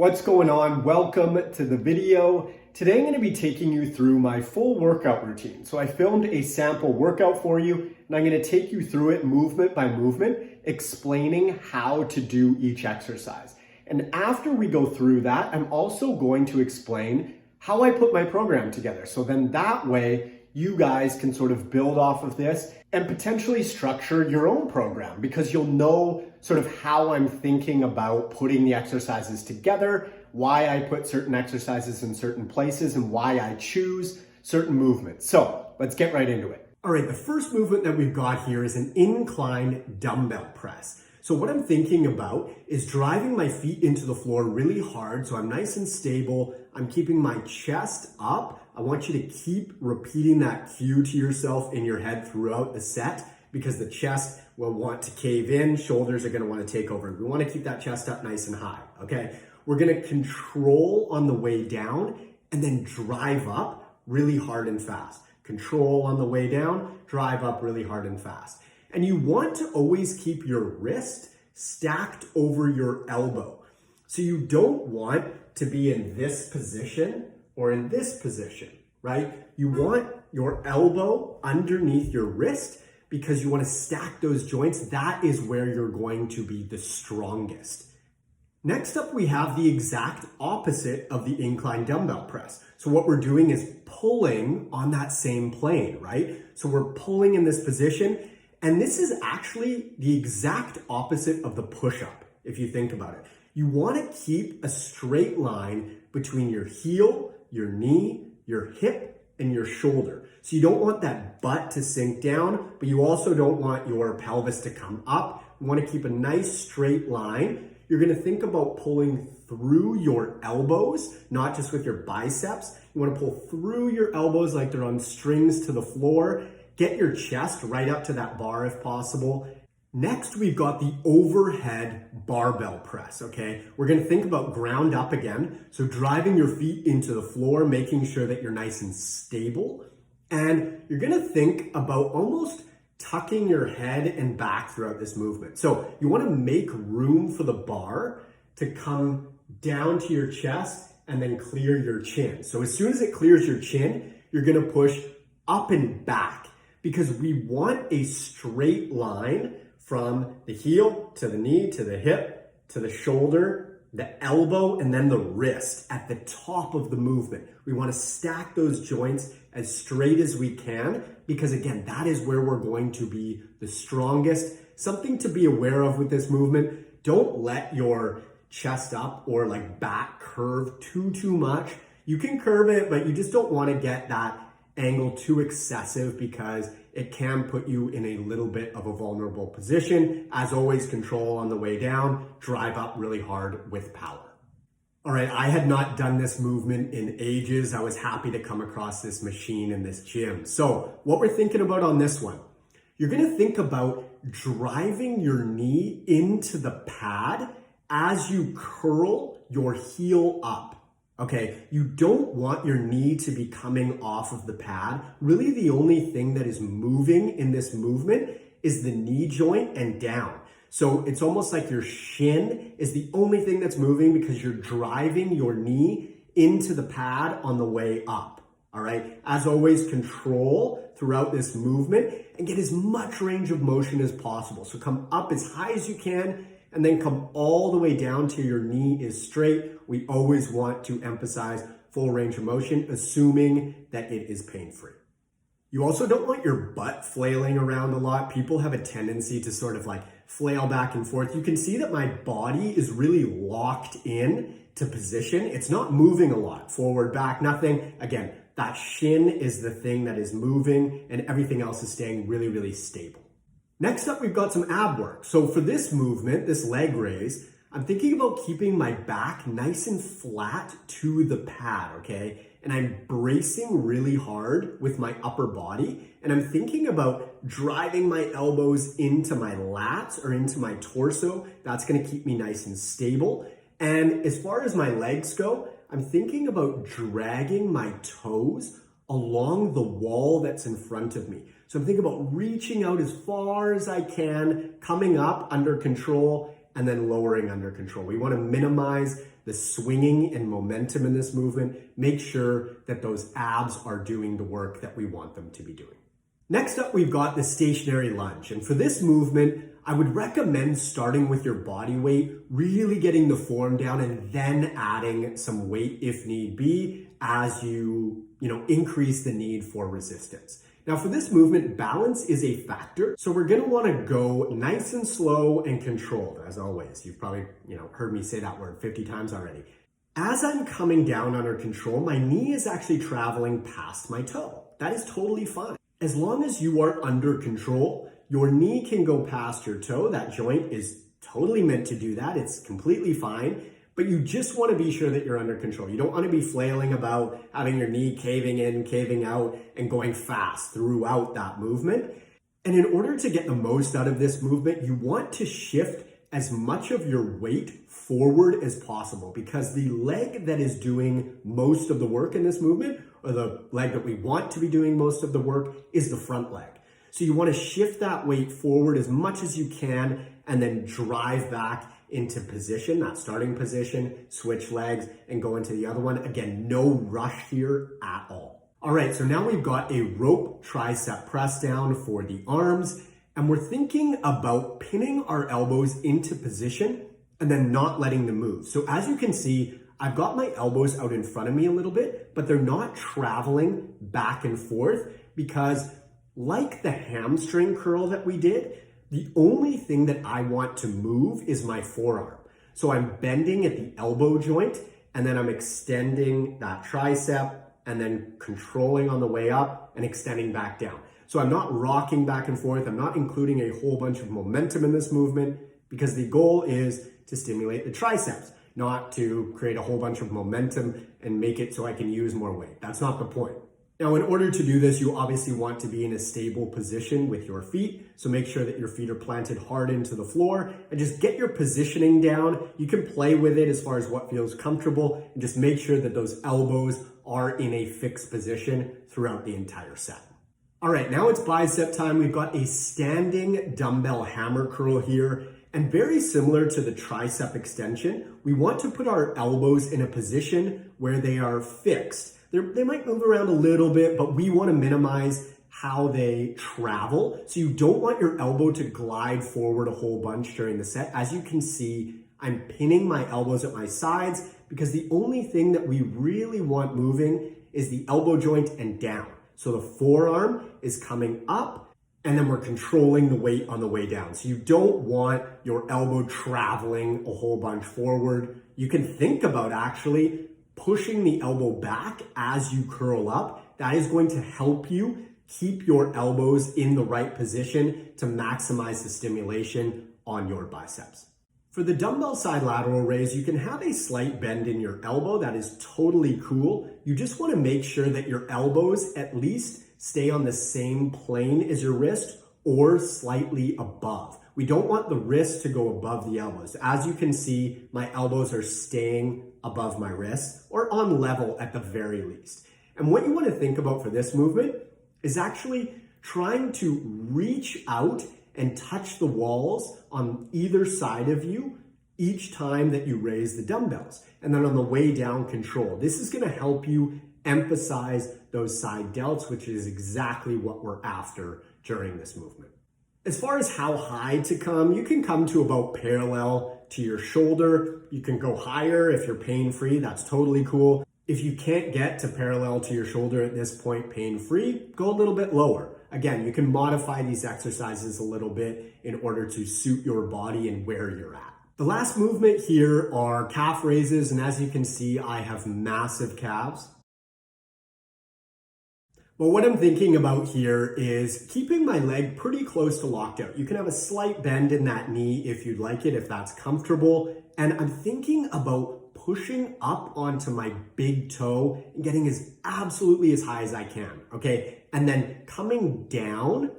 What's going on? Welcome to the video. Today I'm going to be taking you through my full workout routine. So I filmed a sample workout for you and I'm going to take you through it movement by movement, explaining how to do each exercise. And after we go through that, I'm also going to explain how I put my program together. So then that way you guys can sort of build off of this and potentially structure your own program, because you'll know sort of how I'm thinking about putting the exercises together, why I put certain exercises in certain places, and why I choose certain movements. So let's get right into it. All right, the first movement that we've got here is an incline dumbbell press. So what I'm thinking about is driving my feet into the floor really hard so I'm nice and stable. I'm keeping my chest up. I want you to keep repeating that cue to yourself in your head throughout the set, because the chest will want to cave in, shoulders are going to want to take over. We want to keep that chest up nice and high, okay? We're going to control on the way down and then drive up really hard and fast. Control on the way down, drive up really hard and fast. And you want to always keep your wrist stacked over your elbow. So you don't want to be in this position or in this position, right? You want your elbow underneath your wrist because you want to stack those joints. That is where you're going to be the strongest. Next up, we have the exact opposite of the incline dumbbell press. So what we're doing is pulling on that same plane, right? So we're pulling in this position, and this is actually the exact opposite of the push-up, if you think about it. You want to keep a straight line between your heel, your knee, your hip, and your shoulder. So you don't want that butt to sink down, but you also don't want your pelvis to come up. You want to keep a nice straight line. You're going to think about pulling through your elbows, not just with your biceps. You want to pull through your elbows like they're on strings to the floor. Get your chest right up to that bar if possible. Next, we've got the overhead barbell press, okay? We're gonna think about ground up again. So driving your feet into the floor, making sure that you're nice and stable. And you're gonna think about almost tucking your head and back throughout this movement. So you wanna make room for the bar to come down to your chest and then clear your chin. So as soon as it clears your chin, you're gonna push up and back, because we want a straight line from the heel to the knee, to the hip, to the shoulder, the elbow, and then the wrist at the top of the movement. We want to stack those joints as straight as we can, because again, that is where we're going to be the strongest. Something to be aware of with this movement: don't let your chest up or like back curve too much. You can curve it, but you just don't want to get that angle too excessive, because it can put you in a little bit of a vulnerable position. As always, control on the way down, drive up really hard with power. All right, I had not done this movement in ages. I was happy to come across this machine in this gym. So what we're thinking about on this one, you're gonna think about driving your knee into the pad as you curl your heel up. Okay, you don't want your knee to be coming off of the pad. Really, the only thing that is moving in this movement is the knee joint and down. So it's almost like your shin is the only thing that's moving, because you're driving your knee into the pad on the way up. All right, as always, control throughout this movement and get as much range of motion as possible. So come up as high as you can, and then come all the way down till your knee is straight. We always want to emphasize full range of motion, assuming that it is pain-free. You also don't want your butt flailing around a lot. People have a tendency to sort of like flail back and forth. You can see that my body is really locked in to position. It's not moving a lot, forward, back, nothing. Again, that shin is the thing that is moving, and everything else is staying really stable. Next up, we've got some ab work. So for this movement, this leg raise, I'm thinking about keeping my back nice and flat to the pad, okay? And I'm bracing really hard with my upper body. And I'm thinking about driving my elbows into my lats or into my torso. That's gonna keep me nice and stable. And as far as my legs go, I'm thinking about dragging my toes along the wall that's in front of me. So I'm thinking about reaching out as far as I can, coming up under control, and then lowering under control. We want to minimize the swinging and momentum in this movement, make sure that those abs are doing the work that we want them to be doing. Next up, we've got the stationary lunge. And for this movement, I would recommend starting with your body weight, really getting the form down, and then adding some weight if need be as you increase the need for resistance. Now for this movement, balance is a factor. So we're gonna wanna go nice and slow and controlled, as always. You've probably heard me say that word 50 times already. As I'm coming down under control, my knee is actually traveling past my toe. That is totally fine. As long as you are under control, your knee can go past your toe. That joint is totally meant to do that. It's completely fine, but you just want to be sure that you're under control. You don't want to be flailing about, having your knee caving in, caving out, and going fast throughout that movement. And in order to get the most out of this movement, you want to shift as much of your weight forward as possible, because the leg that is doing most of the work in this movement, or the leg that we want to be doing most of the work, is the front leg. So you want to shift that weight forward as much as you can and then drive back into position, that starting position, switch legs and go into the other one. Again, no rush here at all. All right, so now we've got a rope tricep press down for the arms, and we're thinking about pinning our elbows into position and then not letting them move. So as you can see, I've got my elbows out in front of me a little bit, but they're not traveling back and forth because, like the hamstring curl that we did, the only thing that I want to move is my forearm. So I'm bending at the elbow joint, and then I'm extending that tricep and then controlling on the way up and extending back down. So I'm not rocking back and forth. I'm not including a whole bunch of momentum in this movement, because the goal is to stimulate the triceps, not to create a whole bunch of momentum and make it so I can use more weight. That's not the point. Now, in order to do this, you obviously want to be in a stable position with your feet. So make sure that your feet are planted hard into the floor and just get your positioning down. You can play with it as far as what feels comfortable, and just make sure that those elbows are in a fixed position throughout the entire set. All right, now it's bicep time. We've got a standing dumbbell hammer curl here. And very similar to the tricep extension, we want to put our elbows in a position where they are fixed. They might move around a little bit, but we want to minimize how they travel. So you don't want your elbow to glide forward a whole bunch during the set. As you can see, I'm pinning my elbows at my sides, because the only thing that we really want moving is the elbow joint and down. So the forearm is coming up, and then we're controlling the weight on the way down. So you don't want your elbow traveling a whole bunch forward. You can think about actually pushing the elbow back as you curl up. That is going to help you keep your elbows in the right position to maximize the stimulation on your biceps. For the dumbbell side lateral raise, you can have a slight bend in your elbow. That is totally cool. You just want to make sure that your elbows at least stay on the same plane as your wrist or slightly above. We don't want the wrist to go above the elbows. As you can see, my elbows are staying above my wrist, or on level at the very least. And what you want to think about for this movement is actually trying to reach out and touch the walls on either side of you each time that you raise the dumbbells. And then on the way down, control. This is going to help you emphasize those side delts, which is exactly what we're after during this movement. As far as how high to come, you can come to about parallel to your shoulder. You can go higher if you're pain-free. That's totally cool. If you can't get to parallel to your shoulder at this point pain-free, go a little bit lower. Again, you can modify these exercises a little bit in order to suit your body and where you're at. The last movement here are calf raises, and as you can see, I have massive calves. But what I'm thinking about here is keeping my leg pretty close to locked out. You can have a slight bend in that knee if you'd like it, if that's comfortable. And I'm thinking about pushing up onto my big toe and getting absolutely as high as I can, okay? And then coming down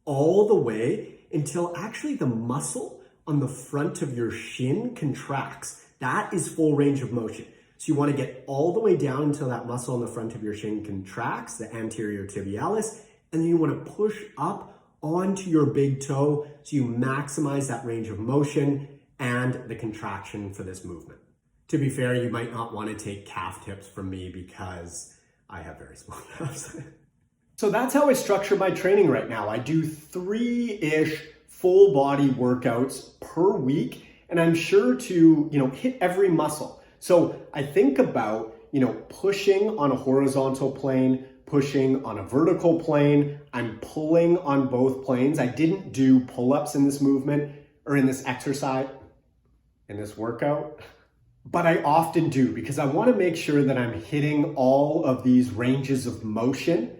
all the way until actually the muscle on the front of your shin contracts. That is full range of motion. So you want to get all the way down until that muscle on the front of your shin contracts, the anterior tibialis, and then you want to push up onto your big toe so you maximize that range of motion and the contraction for this movement. To be fair, you might not want to take calf tips from me because I have very small calves. So that's how I structure my training right now. I do 3-ish full body workouts per week, and I'm sure to, hit every muscle. So I think about, pushing on a horizontal plane, pushing on a vertical plane. I'm pulling on both planes. I didn't do pull-ups in this movement or in this exercise, in this workout, but I often do because I want to make sure that I'm hitting all of these ranges of motion,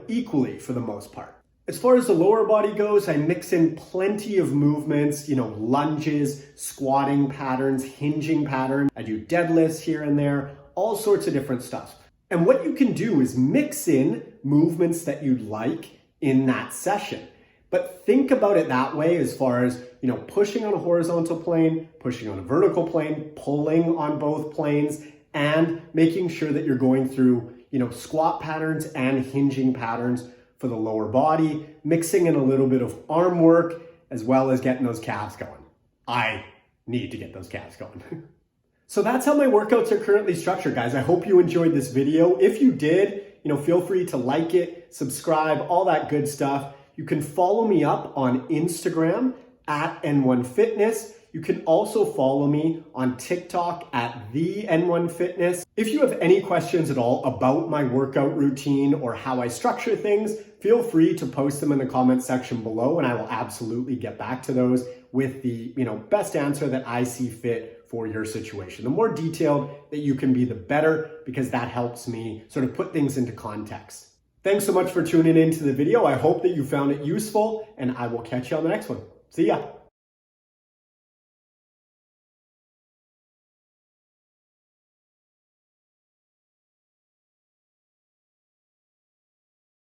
equally for the most part. As far as the lower body goes, I mix in plenty of movements, lunges, squatting patterns, hinging patterns. I do deadlifts here and there, all sorts of different stuff. And what you can do is mix in movements that you like in that session. But think about it that way as far as, pushing on a horizontal plane, pushing on a vertical plane, pulling on both planes, and making sure that you're going through, squat patterns and hinging patterns for the lower body, mixing in a little bit of arm work, as well as getting those calves going. I need to get those calves going. So that's how my workouts are currently structured, guys. I hope you enjoyed this video. If you did, feel free to like it, subscribe, all that good stuff. You can follow me up on Instagram at N1Fitness. You can also follow me on TikTok at the N1Fitness. If you have any questions at all about my workout routine or how I structure things, feel free to post them in the comment section below, and I will absolutely get back to those with the best answer that I see fit for your situation. The more detailed that you can be, the better, because that helps me sort of put things into context. Thanks so much for tuning into the video. I hope that you found it useful, and I will catch you on the next one. See ya.